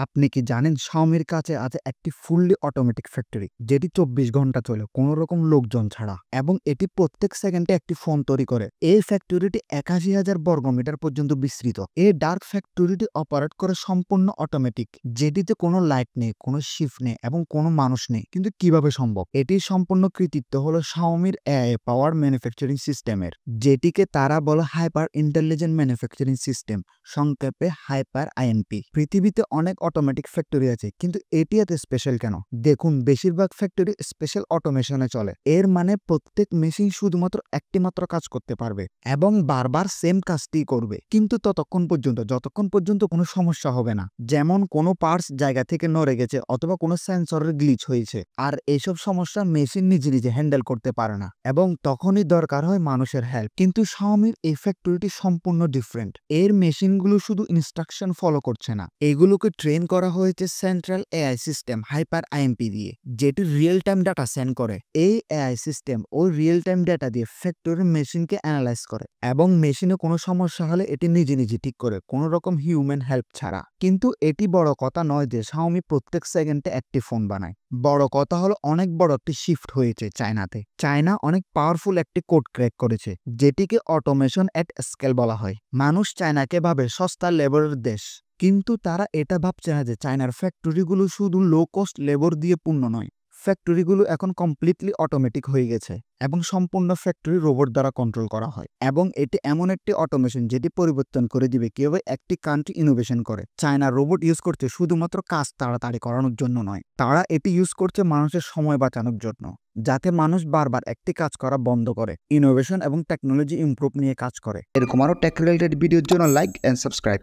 আপনি কি জানেন Xiaomiর কাছে আছে একটি ফুললি অটোমেটিক ফ্যাক্টরি যেটি 24 ঘন্টা চলে কোনো রকম লোকজন ছাড়া এবং এটি প্রত্যেক সেকেন্ডে একটি ফোন তৈরি করে। এই ফ্যাক্টরিটি ৮১,০০০ বর্গমিটার পর্যন্ত বিস্তৃত। এই ডার্ক ফ্যাক্টরিটি অপারেট করে সম্পূর্ণ অটোমেটিক, যেটিতে কোনো লাইট নেই, কোনো শিফট নেই এবং কোনো মানুষ নেই। কিন্তু কিভাবে সম্ভব? এটির সম্পূর্ণ কৃতিত্ব হলো Xiaomiর এআই পাওয়ার ম্যানুফ্যাকচারিং সিস্টেমের, যেটিকে তারা বলে হাইপার ইন্টেলিজেন্ট ম্যানুফ্যাকচারিং সিস্টেম, সংক্ষেপে হাইপার আইএমপি। পৃথিবীতে অনেক অটোমেটিক ফ্যাক্টরি আছে, কিন্তু এটি এত স্পেশাল কেন? দেখুন, বেশিরভাগ ফ্যাক্টরি স্পেশাল অটোমেশনে চলে। এর মানে প্রত্যেক মেশিন শুধুমাত্র একটি মাত্র কাজ করতে পারবে এবং বারবার সেম কাজটি করবে, কিন্তু যতক্ষণ পর্যন্ত কোনো সমস্যা হবে না, যেমন কোনো পার্টস জায়গা থেকে নড়ে গেছে অথবা কোনো সেন্সরের গ্লিচ হয়েছে। আর এইসব সমস্যা মেশিন নিজে নিজে হ্যান্ডেল করতে পারে না এবং তখনই দরকার হয় মানুষের হেল্প। কিন্তু Xiaomiর এই ফ্যাক্টরিটি সম্পূর্ণ ডিফারেন্ট। এর মেশিনগুলো শুধু ইনস্ট্রাকশন ফলো করছে না, এগুলোকে ট্রেন করা হয়েছে central AI system hyper IMP দিয়ে, যেটি রিয়েল টাইম ডাটা সেন্ড করে। এই এআই সিস্টেম ওই রিয়েল টাইম ডাটা দিয়ে ফ্যাক্টরির মেশিনকে অ্যানালাইজ করে এবং মেশিনে কোনো সমস্যা হলে এটি নিজে নিজে ঠিক করে, কোনো রকম হিউম্যান হেল্প ছাড়া। কিন্তু এটি বড় কথা নয় যে Xiaomi প্রত্যেক সেকেন্ডে একটি ফোন বানায়। বড় কথা হলো অনেক বড় একটি শিফট হয়েছে চায়নাতে। চায়না অনেক পাওয়ারফুল একটি কোড ক্র্যাক করেছে, যেটিকে অটোমেশন এট স্কেল বলা হয়। মানুষ চায়নাকে ভাবে সস্তা লেবারের দেশ, কিন্তু তারা এটা ভাবছে না যে চায়নার ফ্যাক্টরিগুলো শুধু লো কস্ট লেবার দিয়ে পূর্ণ নয়। ফ্যাক্টরিগুলো এখন কমপ্লিটলি অটোমেটিক হয়ে গেছে এবং সম্পূর্ণ ফ্যাক্টরি রোবট দ্বারা কন্ট্রোল করা হয়। এবং এটি এমন একটি অটোমেশন যেটি পরিবর্তন করে দিবে কিভাবে একটি কান্ট্রি ইনোভেশন করে। চায়না রোবট ইউজ করছে শুধুমাত্র কাজ তাড়াতাড়ি করানোর জন্য নয়, তারা এটি ইউজ করছে মানুষের সময় বাঁচানোর জন্য, যাতে মানুষ বারবার একটি কাজ করা বন্ধ করে ইনোভেশন এবং টেকনোলজি ইমপ্রুভ নিয়ে কাজ করে। এরকম আরও টেক রিলেটেড ভিডিওর জন্য লাইক অ্যান্ড সাবস্ক্রাইব।